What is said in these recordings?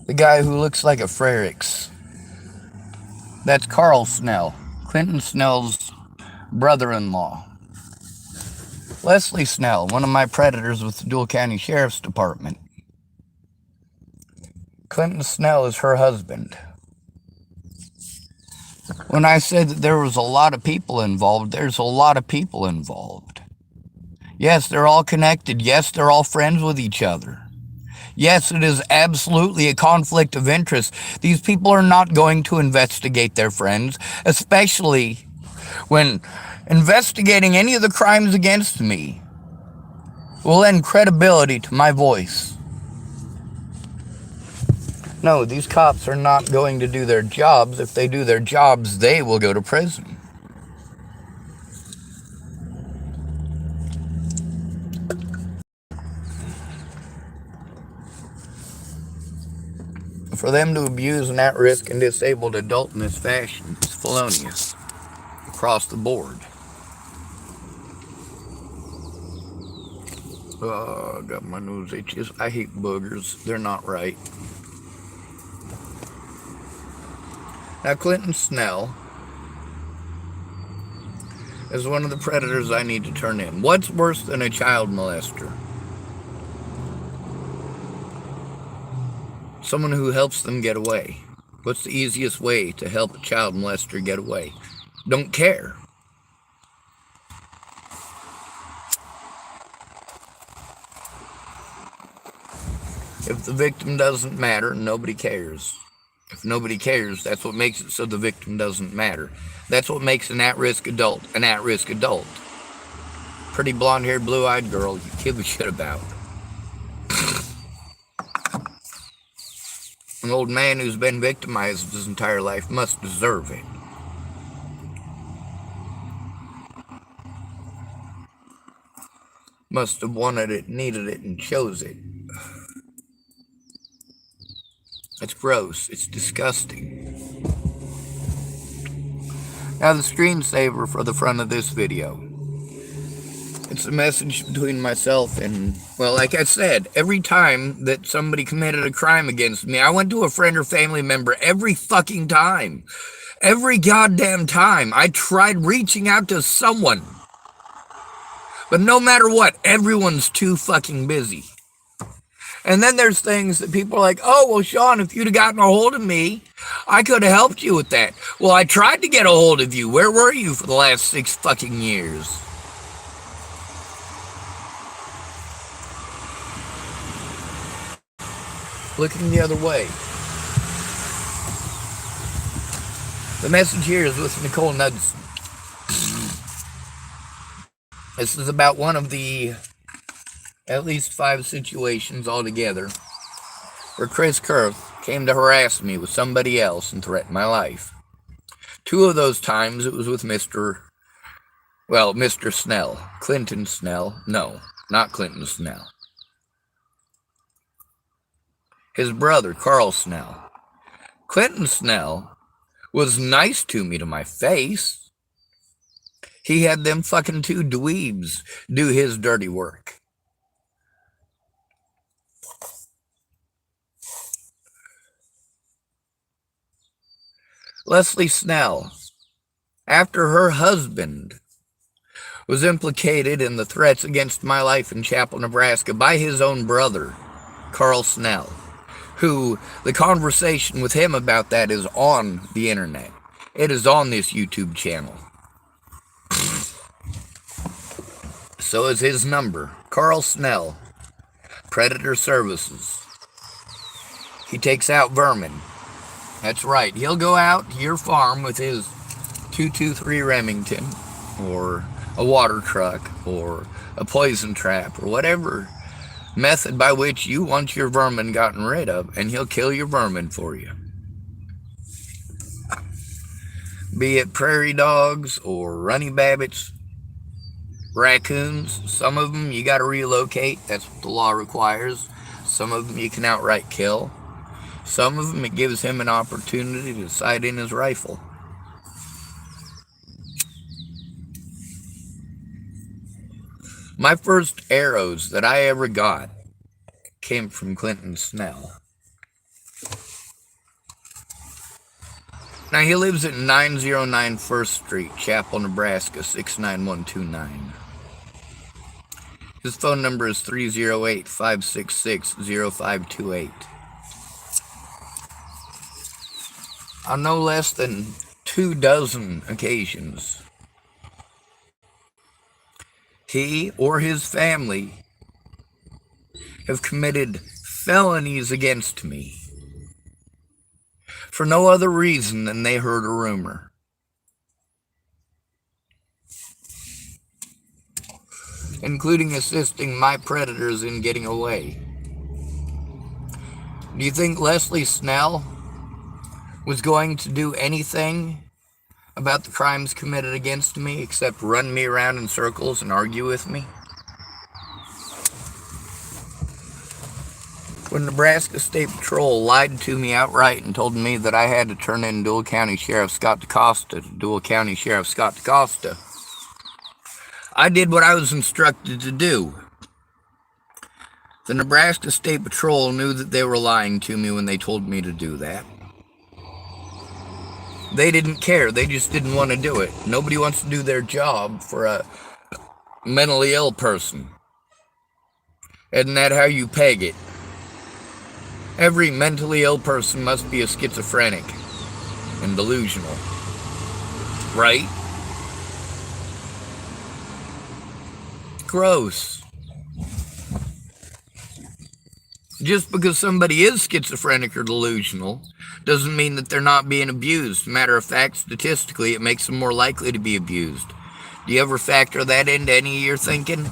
The guy who looks like a Frericks. That's Carl Snell, Clinton Snell's brother-in-law. Leslie Snell, one of my predators with the Dual County Sheriff's Department. Clinton Snell is her husband. When I said that there was a lot of people involved, there's a lot of people involved. Yes, they're all connected. Yes, they're all friends with each other. Yes, it is absolutely a conflict of interest. These people are not going to investigate their friends, especially when investigating any of the crimes against me will lend credibility to my voice. No, these cops are not going to do their jobs. If they do their jobs, they will go to prison. For them to abuse an at-risk and disabled adult in this fashion is felonious across the board. Oh, I got my nose itches. I hate boogers. They're not right. Now, Clinton Snell is one of the predators I need to turn in. What's worse than a child molester? Someone who helps them get away. What's the easiest way to help a child molester get away? Don't care. If the victim doesn't matter, nobody cares. If nobody cares, that's what makes it so the victim doesn't matter. That's what makes an at-risk adult an at-risk adult. Pretty blonde-haired, blue-eyed girl you give a shit about. An old man who's been victimized his entire life must deserve it. Must have wanted it, needed it, and chose it. It's gross. It's disgusting. Now the screensaver for the front of this video. It's a message between myself and, well, like I said, every time that somebody committed a crime against me, I went to a friend or family member every fucking time. Every goddamn time. I tried reaching out to someone. But no matter what, everyone's too fucking busy. And then there's things that people are like, oh, well, Sean, if you'd have gotten a hold of me, I could have helped you with that. Well, I tried to get a hold of you. Where were you for the last 6 fucking years? Looking the other way. The message here is with Nicole Knudsen. This is about one of the at least 5 situations altogether where Chris Kurth came to harass me with somebody else and threaten my life. 2 of those times it was with Mr. Snell. Clinton Snell. No, not Clinton Snell. His brother, Carl Snell. Clinton Snell was nice to me to my face. He had them fucking 2 dweebs do his dirty work. Leslie Snell, after her husband was implicated in the threats against my life in Chappell, Nebraska by his own brother, Carl Snell, who the conversation with him about that is on the internet. It is on this YouTube channel. So is his number. Carl Snell, Predator Services. He takes out vermin. That's right. He'll go out to your farm with his 223 Remington or a water truck or a poison trap or whatever method by which you want your vermin gotten rid of, and he'll kill your vermin for you. Be it prairie dogs or runny babbits, raccoons. Some of them you got to relocate. That's what the law requires. Some of them you can outright kill. Some of them it gives him an opportunity to sight in his rifle. My first arrows that I ever got came from Clinton Snell. Now, he lives at 909 First Street, Chappell, Nebraska, 69129. His phone number is 308-566-0528. On no less than 24 occasions, he or his family have committed felonies against me for no other reason than they heard a rumor. Including assisting my predators in getting away. Do you think Leslie Snell was going to do anything about the crimes committed against me except run me around in circles and argue with me? When Nebraska State Patrol lied to me outright and told me that I had to turn in Dual County Sheriff Scott DaCosta to Dual County Sheriff Scott DaCosta, I did what I was instructed to do. The Nebraska State Patrol knew that they were lying to me when they told me to do that. They didn't care. They just didn't want to do it. Nobody wants to do their job for a mentally ill person. Isn't that how you peg it? Every mentally ill person must be a schizophrenic and delusional. Right? Gross. Just because somebody is schizophrenic or delusional doesn't mean that they're not being abused. Matter of fact, statistically, it makes them more likely to be abused. Do you ever factor that into any of your thinking?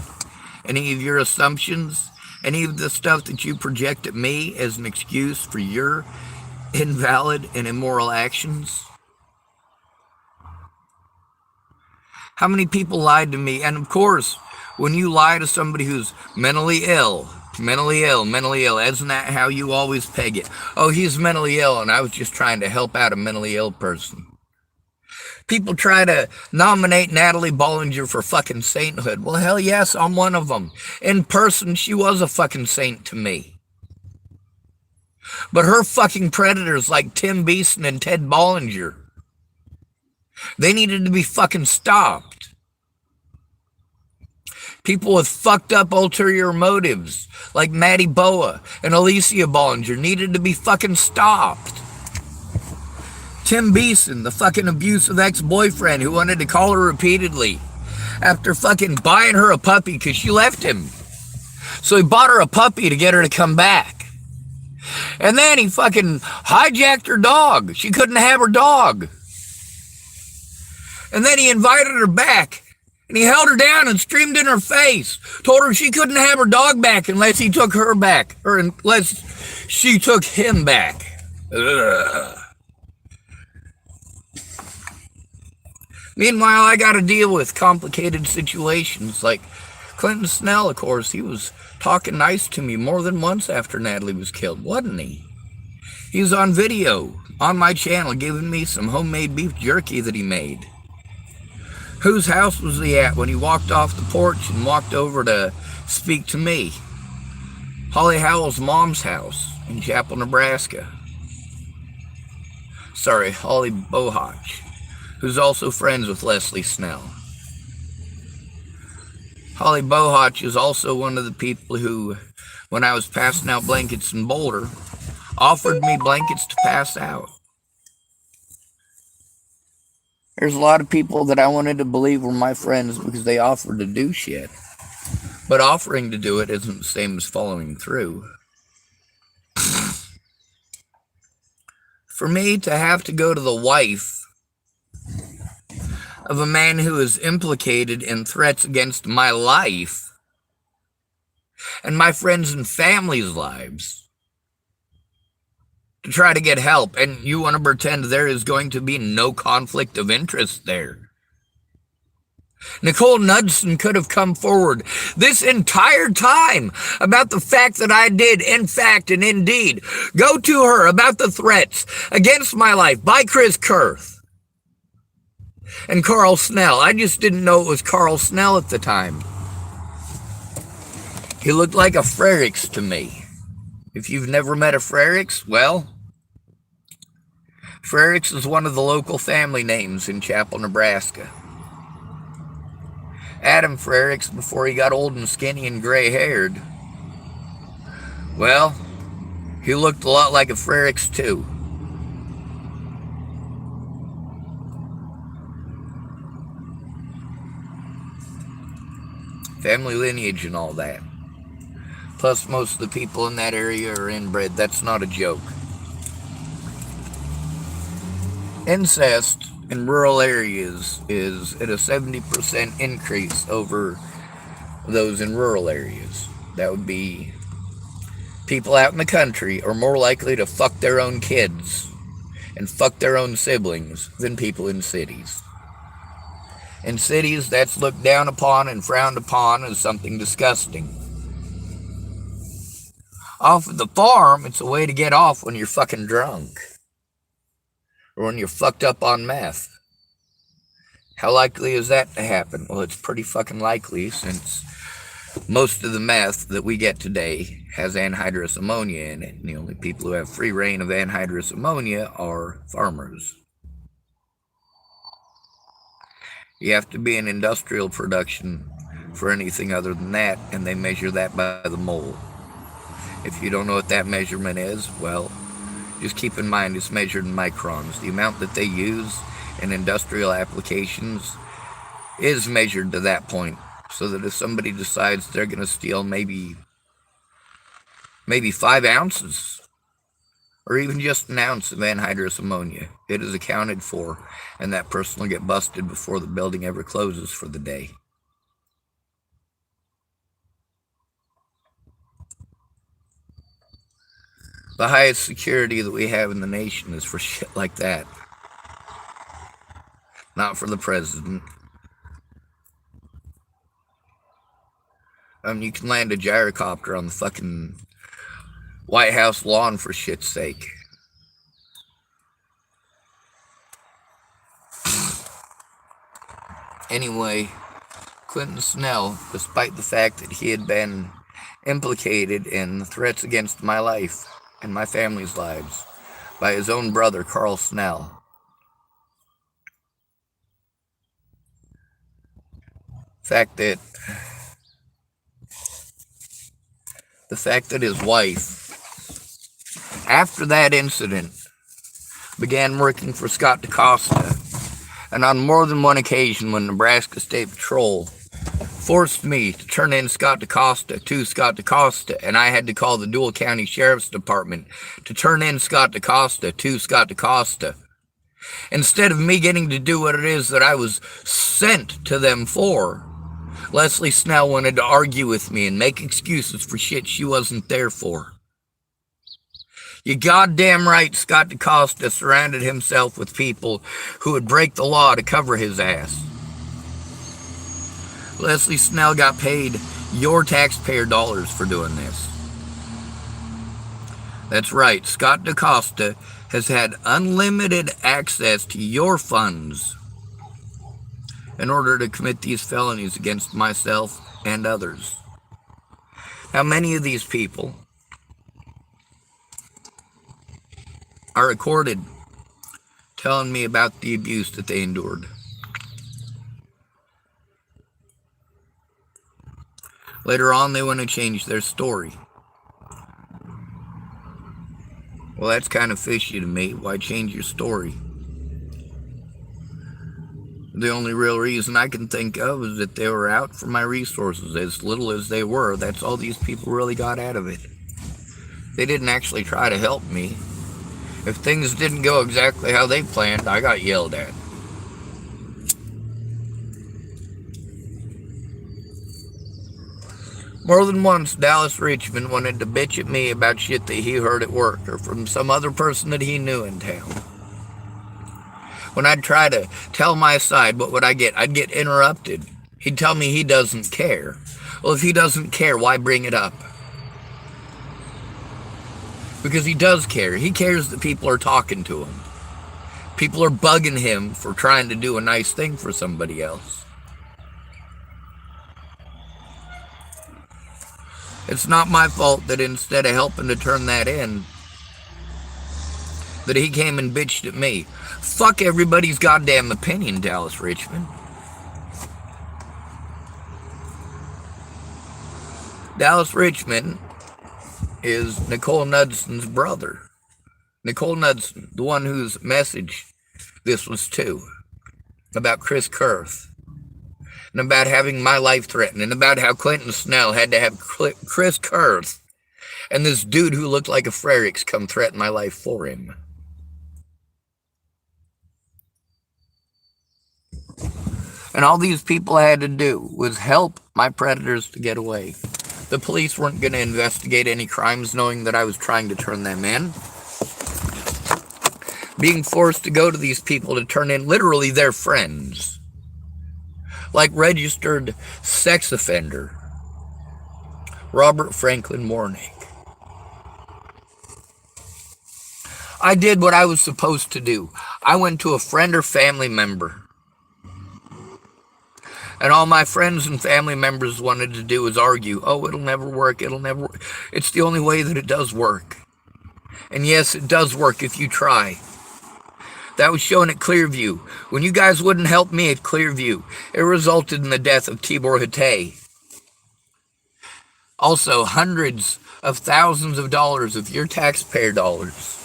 Any of your assumptions? Any of the stuff that you project at me as an excuse for your invalid and immoral actions? How many people lied to me? And of course, when you lie to somebody who's mentally ill, isn't that how you always peg it? Oh, he's mentally ill, and I was just trying to help out a mentally ill person. People try to nominate Natalie Bollinger for fucking sainthood. Well, hell yes, I'm one of them. In person, she was a fucking saint to me. But her fucking predators like Tim Beeson and Ted Bollinger, they needed to be fucking stopped. People with fucked up ulterior motives like Maddie Boa and Alicia Bollinger needed to be fucking stopped. Tim Beeson, the fucking abusive ex-boyfriend who wanted to call her repeatedly after fucking buying her a puppy because she left him. So he bought her a puppy to get her to come back. And then he fucking hijacked her dog. She couldn't have her dog. And then he invited her back. And he held her down and screamed in her face. Told her she couldn't have her dog back unless he took her back. Or unless she took him back. Ugh. Meanwhile, I got to deal with complicated situations like Clinton Snell, of course. He was talking nice to me more than once after Natalie was killed, wasn't he? He was on video on my channel giving me some homemade beef jerky that he made. Whose house was he at when he walked off the porch and walked over to speak to me? Holly Howell's mom's house in Chappell, Nebraska. Sorry, Holly Bohach, who's also friends with Leslie Snell. Holly Bohach is also one of the people who, when I was passing out blankets in Boulder, offered me blankets to pass out. There's a lot of people that I wanted to believe were my friends because they offered to do shit. But offering to do it isn't the same as following through. For me to have to go to the wife of a man who is implicated in threats against my life and my friends and family's lives to try to get help, and you want to pretend there is going to be no conflict of interest there. Nicole Knudsen could have come forward this entire time about the fact that I did, in fact and indeed, go to her about the threats against my life by Chris Kurth and Carl Snell. I just didn't know it was Carl Snell at the time. He looked like a Frericks to me. If you've never met a Frericks, well, Frericks is one of the local family names in Chappell, Nebraska. Adam Frericks, before he got old and skinny and gray-haired, well, he looked a lot like a Frericks too. Family lineage and all that. Plus, most of the people in that area are inbred. That's not a joke. Incest in rural areas is at a 70% increase over those in rural areas. That would be people out in the country are more likely to fuck their own kids and fuck their own siblings than people in cities. In cities, that's looked down upon and frowned upon as something disgusting. Off of the farm, it's a way to get off when you're fucking drunk. Or when you're fucked up on meth. How likely is that to happen? Well, it's pretty fucking likely, since most of the meth that we get today has anhydrous ammonia in it. And the only people who have free reign of anhydrous ammonia are farmers. You have to be in industrial production for anything other than that, and they measure that by the mole. If you don't know what that measurement is, well, just keep in mind it's measured in microns. The amount that they use in industrial applications is measured to that point, so that if somebody decides they're going to steal maybe 5 ounces, or even just an ounce of anhydrous ammonia, it is accounted for, and that person will get busted before the building ever closes for the day. The highest security that we have in the nation is for shit like that. Not for the president. You can land a gyrocopter on the fucking White House lawn for shit's sake. Anyway, Quentin Snell, despite the fact that he had been implicated in threats against my life and my family's lives by his own brother, Carl Snell, the fact that his wife, after that incident, began working for Scott DaCosta, and on more than one occasion when Nebraska State Patrol forced me to turn in Scott DaCosta to Scott DaCosta, and I had to call the Dual County Sheriff's Department to turn in Scott DaCosta to Scott DaCosta, instead of me getting to do what it is that I was sent to them for, Leslie Snell wanted to argue with me and make excuses for shit she wasn't there for. You goddamn right Scott DaCosta surrounded himself with people who would break the law to cover his ass. Leslie Snell got paid your taxpayer dollars for doing this. That's right, Scott DaCosta has had unlimited access to your funds in order to commit these felonies against myself and others. Now, many of these people are recorded telling me about the abuse that they endured. Later on, they want to change their story. Well, that's kind of fishy to me. Why change your story? The only real reason I can think of is that they were out for my resources. As little as they were, that's all these people really got out of it. They didn't actually try to help me. If things didn't go exactly how they planned, I got yelled at. More than once, Dallas Richmond wanted to bitch at me about shit that he heard at work or from some other person that he knew in town. When I'd try to tell my side, what would I get? I'd get interrupted. He'd tell me he doesn't care. Well, if he doesn't care, why bring it up? Because he does care. He cares that people are talking to him. People are bugging him for trying to do a nice thing for somebody else. It's not my fault that instead of helping to turn that in, that he came and bitched at me. Fuck everybody's goddamn opinion, Dallas Richmond. Dallas Richmond is Nicole Knudson's brother. Nicole Knudson, the one whose message this was to, about Chris Kurth, and about having my life threatened, and about how Clinton Snell had to have Chris Kurth and this dude who looked like a Frericks come threaten my life for him. And all these people had to do was help my predators to get away. The police weren't going to investigate any crimes knowing that I was trying to turn them in. Being forced to go to these people to turn in literally their friends. Like registered sex offender Robert Franklin Warnick. I did what I was supposed to do. I went to a friend or family member. And all my friends and family members wanted to do was argue, oh, it'll never work, it'll never work. It's the only way that it does work. And yes, it does work if you try. That was shown at Clearview. When you guys wouldn't help me at Clearview, it resulted in the death of Tibor Hatay. Also, hundreds of thousands of dollars of your taxpayer dollars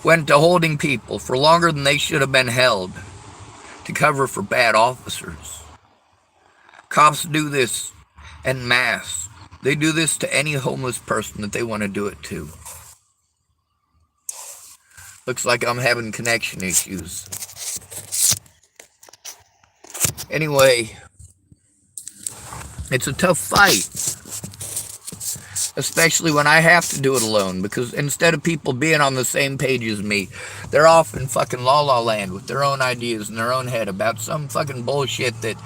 went to holding people for longer than they should have been held to cover for bad officers. Cops do this en masse. They do this to any homeless person that they want to do it to. Looks like I'm having connection issues. Anyway, it's a tough fight. Especially when I have to do it alone, because instead of people being on the same page as me, they're off in fucking la-la land with their own ideas in their own head about some fucking bullshit that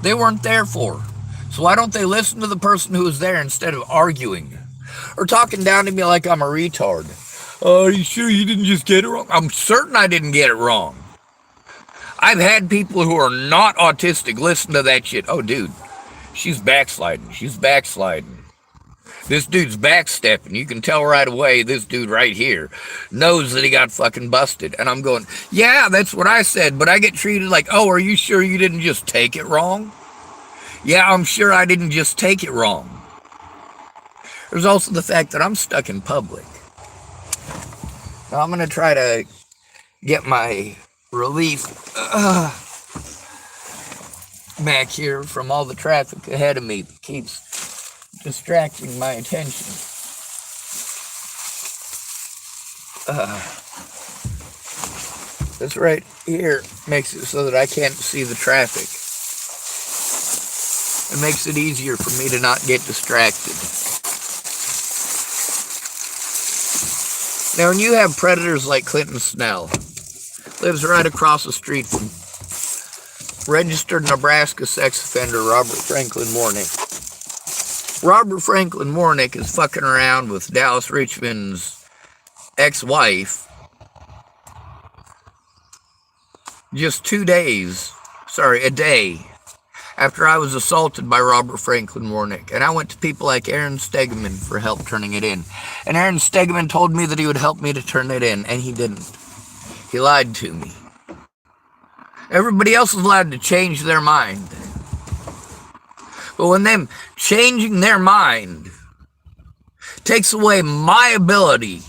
they weren't there for. So why don't they listen to the person who was there instead of arguing? Or talking down to me like I'm a retard. Oh, are you sure you didn't just get it wrong? I'm certain I didn't get it wrong. I've had people who are not autistic listen to that shit. Oh, dude, she's backsliding. She's backsliding. This dude's backstepping. You can tell right away this dude right here knows that he got fucking busted. And I'm going, yeah, that's what I said. But I get treated like, oh, are you sure you didn't just take it wrong? Yeah, I'm sure I didn't just take it wrong. There's also the fact that I'm stuck in public. Now I'm going to try to get my relief back here from all the traffic ahead of me that keeps distracting my attention. This right here makes it so that I can't see the traffic. It makes it easier for me to not get distracted. Now, when you have predators like Clinton Snell, lives right across the street from registered Nebraska sex offender Robert Franklin Warnick. Robert Franklin Warnick is fucking around with Dallas Richmond's ex-wife just a day after I was assaulted by Robert Franklin Warnick. And I went to people like Aaron Stegman for help turning it in. And Aaron Stegman told me that he would help me to turn it in, and he didn't. He lied to me. Everybody else is allowed to change their mind. But when them changing their mind takes away my ability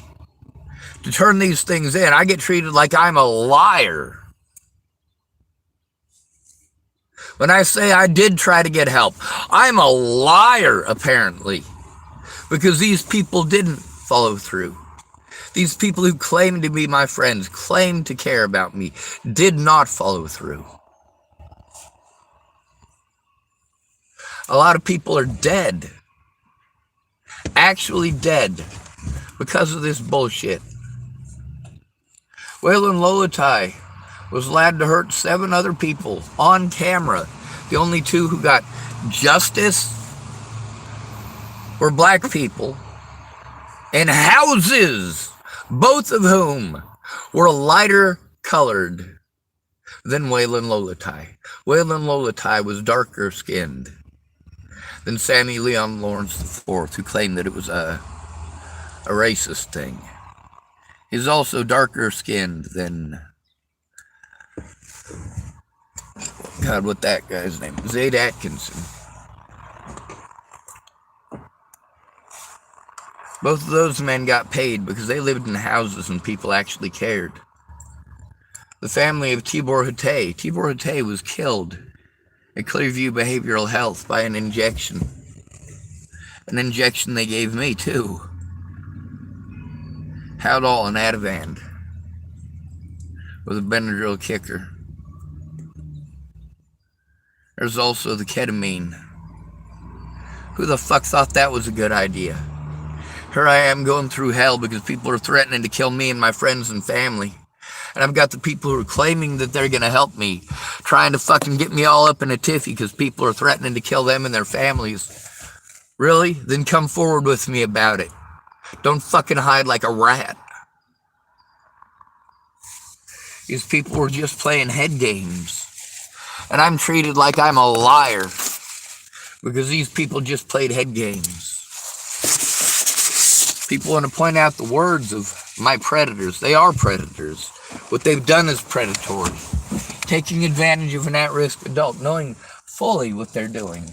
to turn these things in, I get treated like I'm a liar. When I say I did try to get help, I'm a liar, apparently, because these people didn't follow through. These people who claimed to be my friends, claimed to care about me, did not follow through. A lot of people are dead, actually dead, because of this bullshit. Waylon Lolatai was allowed to hurt 7 other people on camera. The only 2 who got justice were black people in houses, both of whom were lighter colored than Waylon Lolatai. Waylon Lolatai was darker skinned than Sammy Leon Lawrence IV, who claimed that it was a racist thing. He's also darker skinned than, God, what that guy's name? Zayd Atkinson. Both of those men got paid because they lived in houses and people actually cared. The family of Tibor Hatay was killed at Clearview Behavioral Health by an injection. An injection they gave me, too. Haldol and Ativan with a Benadryl kicker. There's also the ketamine. Who the fuck thought that was a good idea? Here I am going through hell because people are threatening to kill me and my friends and family. And I've got the people who are claiming that they're going to help me, trying to fucking get me all up in a tiffy because people are threatening to kill them and their families. Really? Then come forward with me about it. Don't fucking hide like a rat. These people were just playing head games. And I'm treated like I'm a liar because these people just played head games. People want to point out the words of my predators. They are predators. What they've done is predatory. Taking advantage of an at-risk adult, knowing fully what they're doing.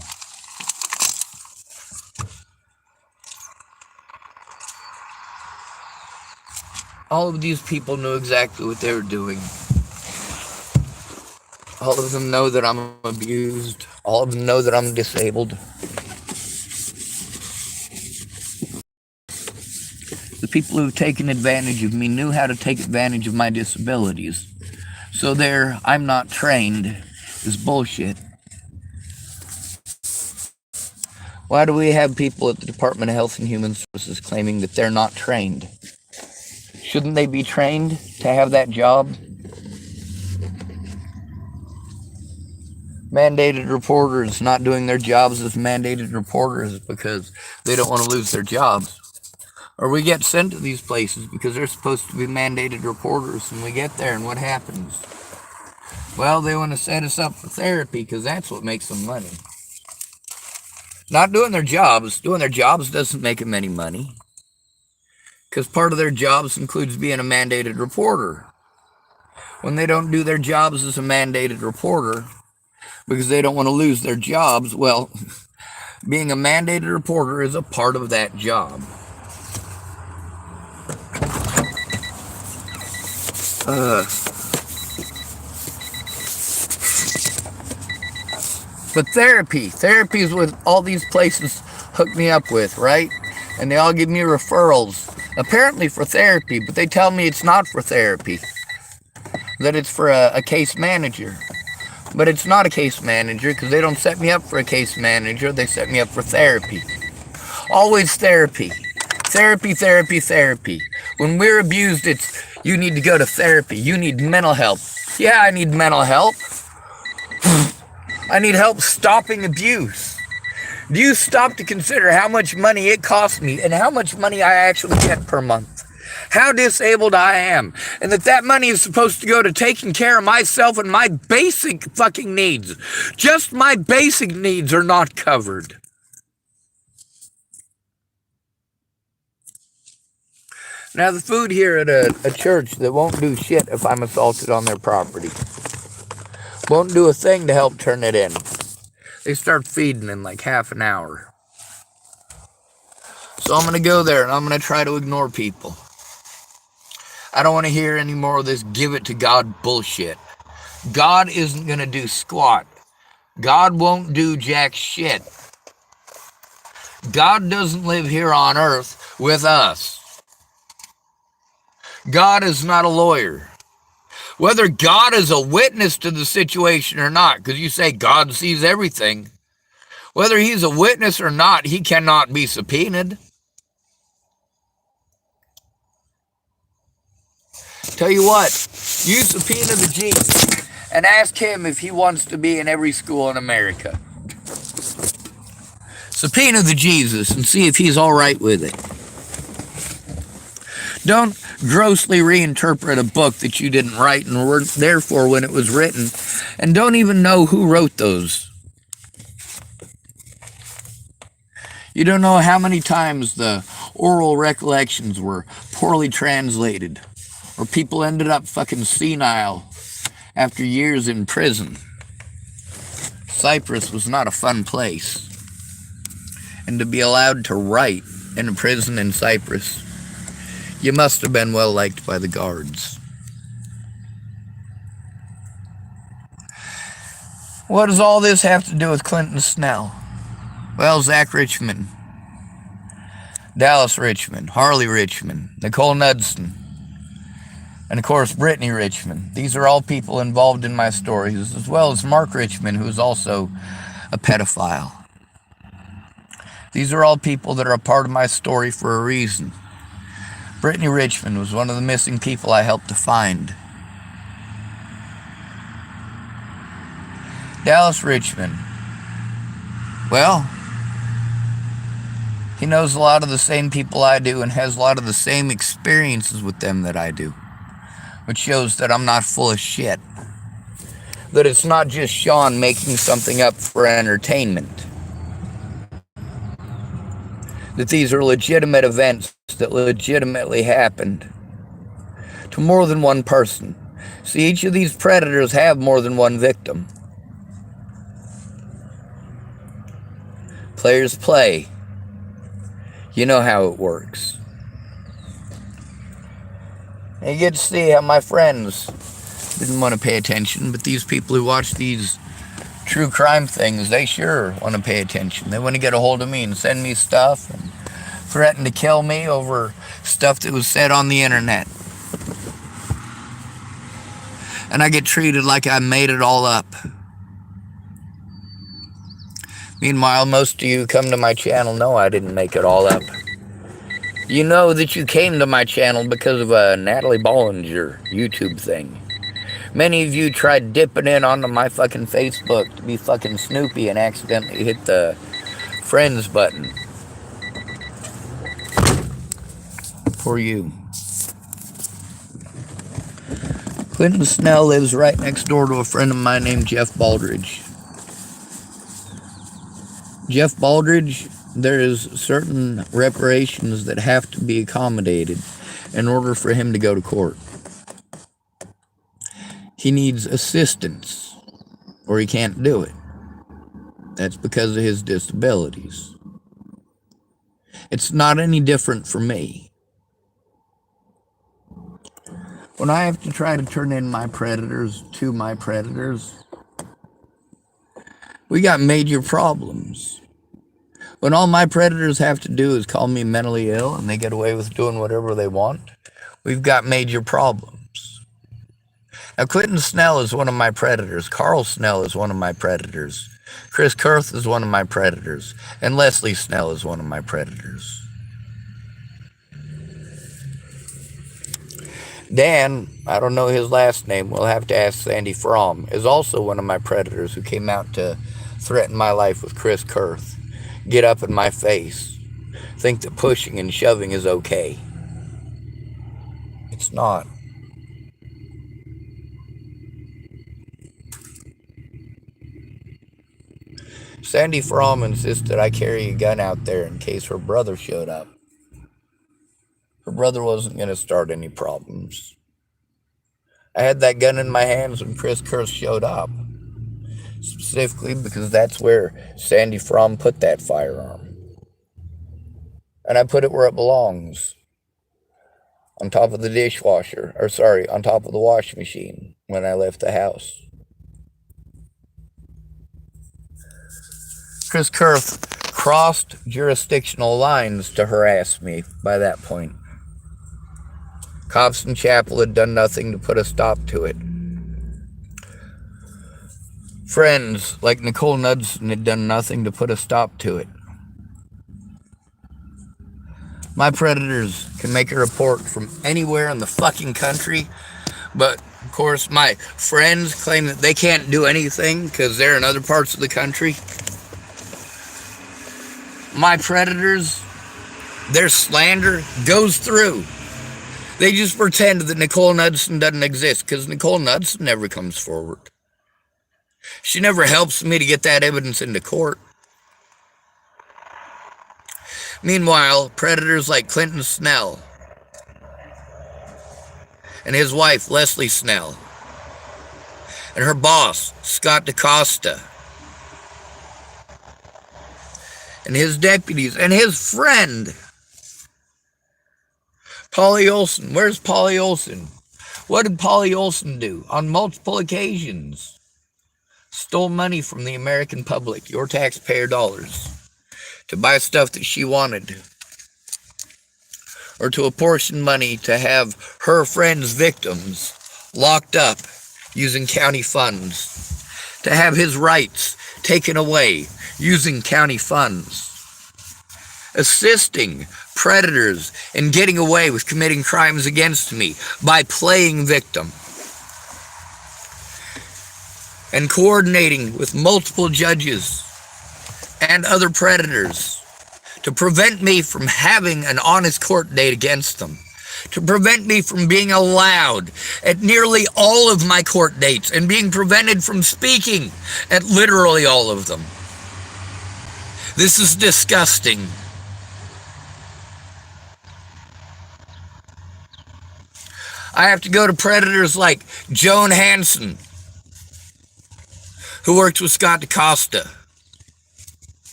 All of these people knew exactly what they were doing. All of them know that I'm abused. All of them know that I'm disabled. The people who've taken advantage of me knew how to take advantage of my disabilities. So their "I'm not trained" is bullshit. Why do we have people at the Department of Health and Human Services claiming that they're not trained? Shouldn't they be trained to have that job? Mandated reporters not doing their jobs as mandated reporters because they don't want to lose their jobs. Or we get sent to these places because they're supposed to be mandated reporters, and we get there, and what happens? Well, they want to set us up for therapy because that's what makes them money. Not doing their jobs. Doing their jobs doesn't make them any money because part of their jobs includes being a mandated reporter. When they don't do their jobs as a mandated reporter because they don't want to lose their jobs, well, being a mandated reporter is a part of that job. But therapy is what all these places hook me up with, right? And they all give me referrals, apparently for therapy, but they tell me it's not for therapy, that it's for a case manager. But it's not a case manager because they don't set me up for a case manager, they set me up for therapy. Always therapy. Therapy. When we're abused, it's you need to go to therapy. You need mental help. Yeah, I need mental help. I need help stopping abuse. Do you stop to consider how much money it costs me and how much money I actually get per month? How disabled I am. And that money is supposed to go to taking care of myself and my basic fucking needs. Just my basic needs are not covered. Now, the food here at a church that won't do shit if I'm assaulted on their property. Won't do a thing to help turn it in. They start feeding in like half an hour. So I'm going to go there and I'm going to try to ignore people. I don't want to hear any more of this give it to God bullshit. God isn't going to do squat. God won't do jack shit. God doesn't live here on earth with us. God is not a lawyer. Whether God is a witness to the situation or not, because you say God sees everything, whether he's a witness or not, he cannot be subpoenaed. Tell you what, you subpoena the G and ask him if he wants to be in every school in America. Subpoena the Jesus and see if he's all right with it. Don't grossly reinterpret a book that you didn't write and were there for when it was written, and don't even know who wrote those. You don't know how many times the oral recollections were poorly translated, or people ended up fucking senile after years in prison. Cyprus was not a fun place. And to be allowed to write in a prison in Cyprus, you must have been well liked by the guards. What does all this have to do with Clinton Snell? Well, Zach Richmond, Dallas Richmond, Harley Richmond, Nicole Knudsen, and of course Brittany Richmond. These are all people involved in my stories, as well as Mark Richmond, who is also a pedophile. These are all people that are a part of my story for a reason. Brittany Richmond was one of the missing people I helped to find. Dallas Richmond, well, he knows a lot of the same people I do and has a lot of the same experiences with them that I do, which shows that I'm not full of shit. That it's not just Sean making something up for entertainment. That these are legitimate events that legitimately happened to more than one person. See, each of these predators have more than one victim. Players play. You know how it works. And you get to see how my friends didn't want to pay attention, but these people who watch these true crime things, they sure want to pay attention. They want to get a hold of me and send me stuff and threaten to kill me over stuff that was said on the internet. And I get treated like I made it all up. Meanwhile, most of you who come to my channel know I didn't make it all up. You know that you came to my channel because of a Natalie Bollinger YouTube thing. Many of you tried dipping in onto my fucking Facebook to be fucking Snoopy and accidentally hit the friends button. For you. Clinton Snell lives right next door to a friend of mine named Jeff Baldridge. Jeff Baldridge, there is certain reparations that have to be accommodated in order for him to go to court. He needs assistance, or he can't do it. That's because of his disabilities. It's not any different for me. When I have to try to turn in my predators to my predators, we got major problems. When all my predators have to do is call me mentally ill and they get away with doing whatever they want, we've got major problems. Now, Clinton Snell is one of my predators. Carl Snell is one of my predators. Chris Kurth is one of my predators. And Leslie Snell is one of my predators. Dan, I don't know his last name, we'll have to ask Sandy Fromm, is also one of my predators who came out to threaten my life with Chris Kurth. Get up in my face. Think that pushing and shoving is okay. It's not. Sandy Fromm insisted I carry a gun out there in case her brother showed up. Her brother wasn't going to start any problems. I had that gun in my hands when Chris Kurth showed up. Specifically because that's where Sandy Fromm put that firearm. And I put it where it belongs. On top of the dishwasher. On top of the washing machine when I left the house. Chris Kurth crossed jurisdictional lines to harass me by that point. Cops in Chappell had done nothing to put a stop to it. Friends like Nicole Knudsen had done nothing to put a stop to it. My predators can make a report from anywhere in the fucking country, but of course my friends claim that they can't do anything because they're in other parts of the country. My predators, their slander goes through. They just pretend that Nicole Knudsen doesn't exist because Nicole Knudsen never comes forward. She never helps me to get that evidence into court. Meanwhile, predators like Clinton Snell and his wife, Leslie Snell, and her boss, Scott DaCosta, and his deputies, and his friend, Polly Olson. Where's Polly Olson? What did Polly Olson do on multiple occasions? Stole money from the American public, your taxpayer dollars, to buy stuff that she wanted, or to apportion money to have her friends' victims locked up using county funds, to have his rights taken away using county funds, assisting predators in getting away with committing crimes against me by playing victim, and coordinating with multiple judges and other predators to prevent me from having an honest court date against them, to prevent me from being allowed at nearly all of my court dates and being prevented from speaking at literally all of them. This is disgusting. I have to go to predators like Joan Hansen, who worked with Scott DaCosta.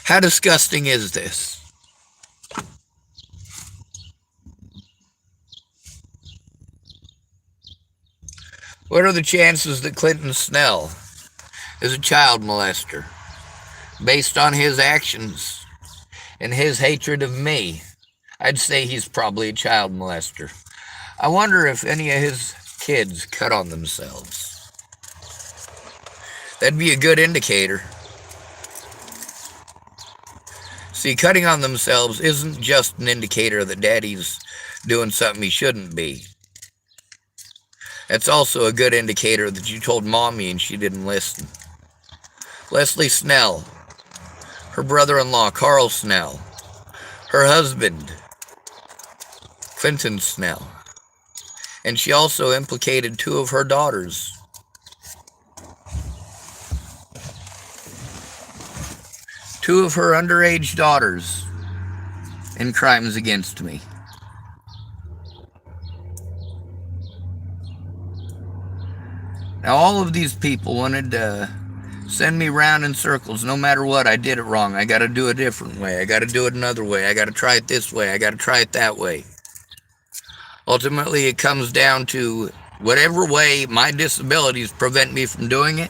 How disgusting is this? What are the chances that Clinton Snell is a child molester? Based on his actions and his hatred of me, I'd say he's probably a child molester. I wonder if any of his kids cut on themselves. That'd be a good indicator. See, cutting on themselves isn't just an indicator that daddy's doing something he shouldn't be. That's also a good indicator that you told mommy and she didn't listen. Leslie Snell, her brother-in-law Carl Snell, her husband Clinton Snell, and she also implicated two of her daughters. Two of her underage daughters in crimes against me. Now, all of these people wanted to send me round in circles. No matter what, I did it wrong. I got to do it a different way. I got to do it another way. I got to try it this way. I got to try it that way. Ultimately, it comes down to whatever way my disabilities prevent me from doing it,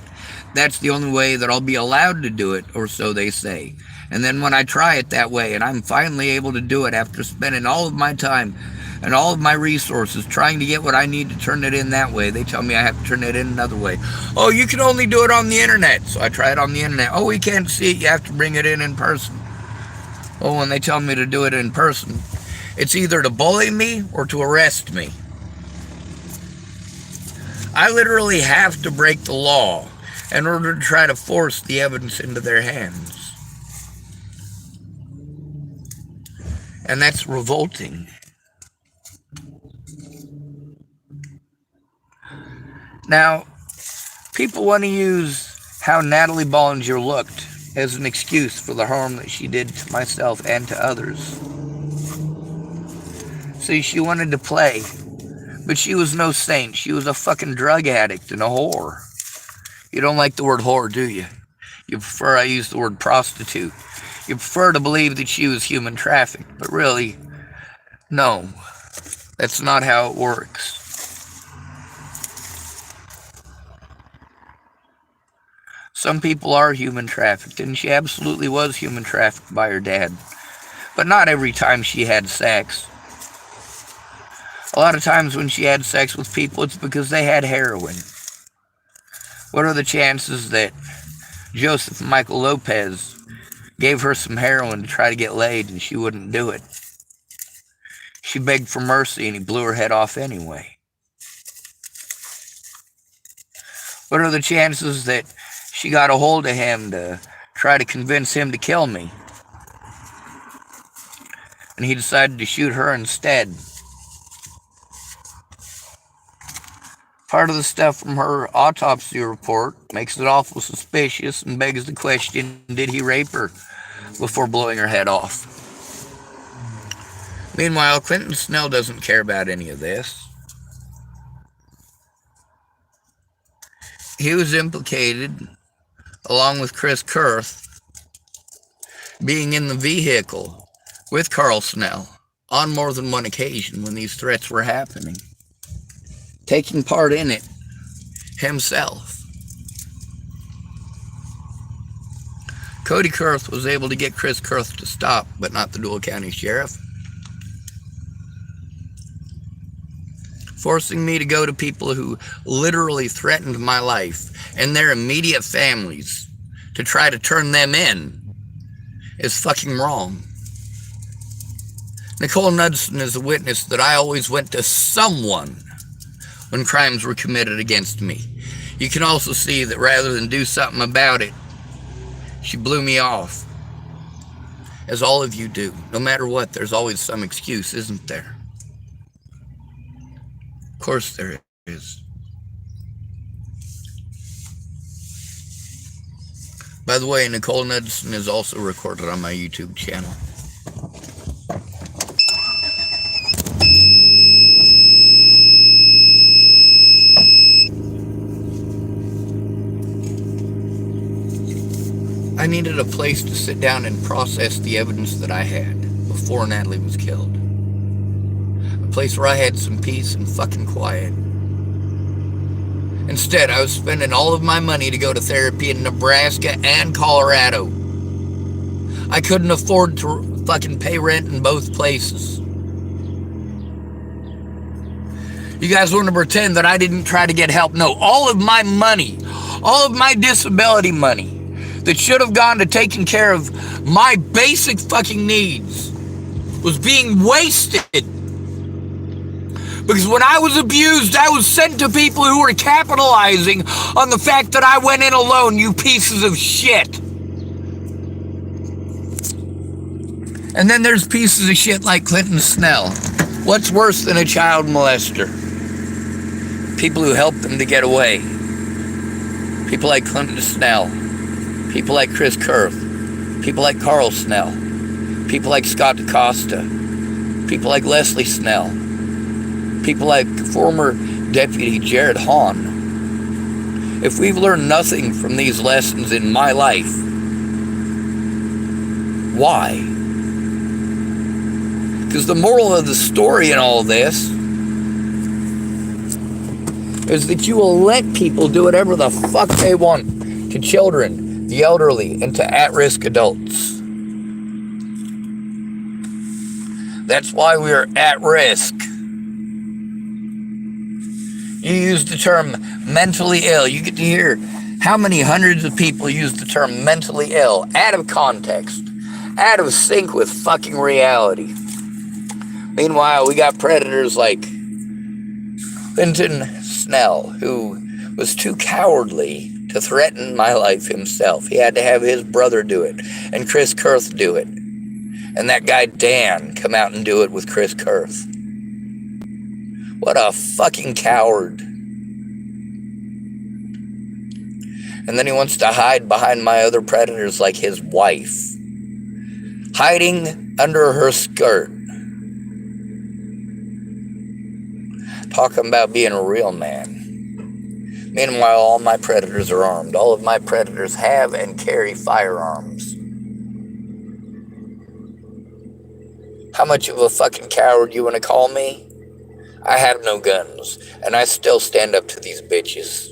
that's the only way that I'll be allowed to do it, or so they say. And then when I try it that way, and I'm finally able to do it after spending all of my time and all of my resources trying to get what I need to turn it in that way, they tell me I have to turn it in another way. Oh, you can only do it on the internet. So I try it on the internet. Oh, we can't see it. You have to bring it in person. Oh, when they tell me to do it in person, it's either to bully me or to arrest me. I literally have to break the law in order to try to force the evidence into their hands. And that's revolting. Now, people want to use how Natalie Bollinger looked as an excuse for the harm that she did to myself and to others. See, she wanted to play, but she was no saint. She was a fucking drug addict and a whore. You don't like the word whore, do you? You prefer I use the word prostitute. You prefer to believe that she was human trafficked, but really, no. That's not how it works. Some people are human trafficked, and she absolutely was human trafficked by her dad. But not every time she had sex. A lot of times when she had sex with people, it's because they had heroin. What are the chances that Joseph Michael Lopez gave her some heroin to try to get laid and she wouldn't do it? She begged for mercy and he blew her head off anyway. What are the chances that she got a hold of him to try to convince him to kill me, and he decided to shoot her instead? Part of the stuff from her autopsy report makes it awful suspicious and begs the question, did he rape her before blowing her head off? Meanwhile, Clinton Snell doesn't care about any of this. He was implicated, along with Chris Kurth, being in the vehicle with Carl Snell on more than one occasion when these threats were happening, taking part in it himself. Cody Kurth was able to get Chris Kurth to stop, but not the Dual County Sheriff, forcing me to go to people who literally threatened my life and their immediate families to try to turn them in is fucking wrong. Nicole Knudsen is a witness that I always went to someone when crimes were committed against me. You can also see that rather than do something about it, she blew me off. As all of you do. No matter what, there's always some excuse, isn't there? Of course there is. By the way, Nicole Knudsen is also recorded on my YouTube channel. I needed a place to sit down and process the evidence that I had before Natalie was killed. A place where I had some peace and fucking quiet. Instead, I was spending all of my money to go to therapy in Nebraska and Colorado. I couldn't afford to fucking pay rent in both places. You guys want to pretend that I didn't try to get help? No, all of my money, all of my disability money that should have gone to taking care of my basic fucking needs was being wasted. Because when I was abused, I was sent to people who were capitalizing on the fact that I went in alone, you pieces of shit. And then there's pieces of shit like Clinton Snell. What's worse than a child molester? People who helped them to get away. People like Clinton Snell. People like Chris Kurth. People like Carl Snell. People like Scott DaCosta. People like Leslie Snell. People like former Deputy Jared Hahn. If we've learned nothing from these lessons in my life, why? Because the moral of the story in all this is that you will let people do whatever the fuck they want to children, the elderly, and to at-risk adults. That's why we are at risk. You use the term mentally ill. You get to hear how many hundreds of people use the term mentally ill out of context, out of sync with fucking reality. Meanwhile, we got predators like Clinton Snell, who was too cowardly to threaten my life himself. He had to have his brother do it, and Chris Kurth do it. And that guy Dan come out and do it with Chris Kurth. What a fucking coward. And then he wants to hide behind my other predators like his wife, hiding under her skirt. Talking about being a real man. Meanwhile, all my predators are armed. All of my predators have and carry firearms. How much of a fucking coward you want to call me? I have no guns, and I still stand up to these bitches.